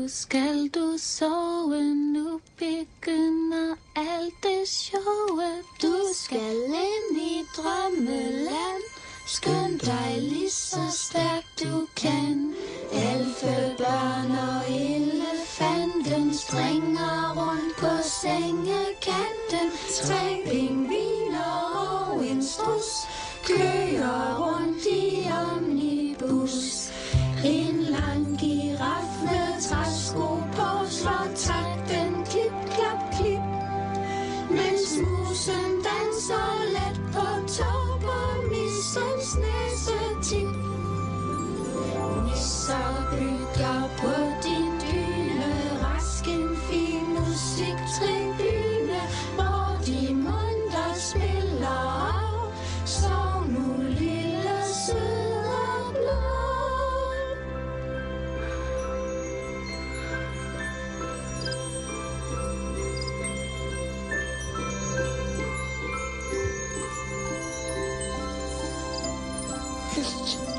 nu skal du sove, nu begynder alt det sjove. Du skal ind i drømmeland, skynd dig lige så stærkt du kan. Elfebørn og elefanten springer rundt på sengekanten. 3 pingviner og en strus kører rundt i omnibus. En lang giraf med træsko på slår takten klip, klap, klip. Mens musen danser let på tå på missens næsetip. Nisser bygger på din dyne, rask en fin musiktribune, hvor de munter spiller af. Sov nu lille søde blå. Just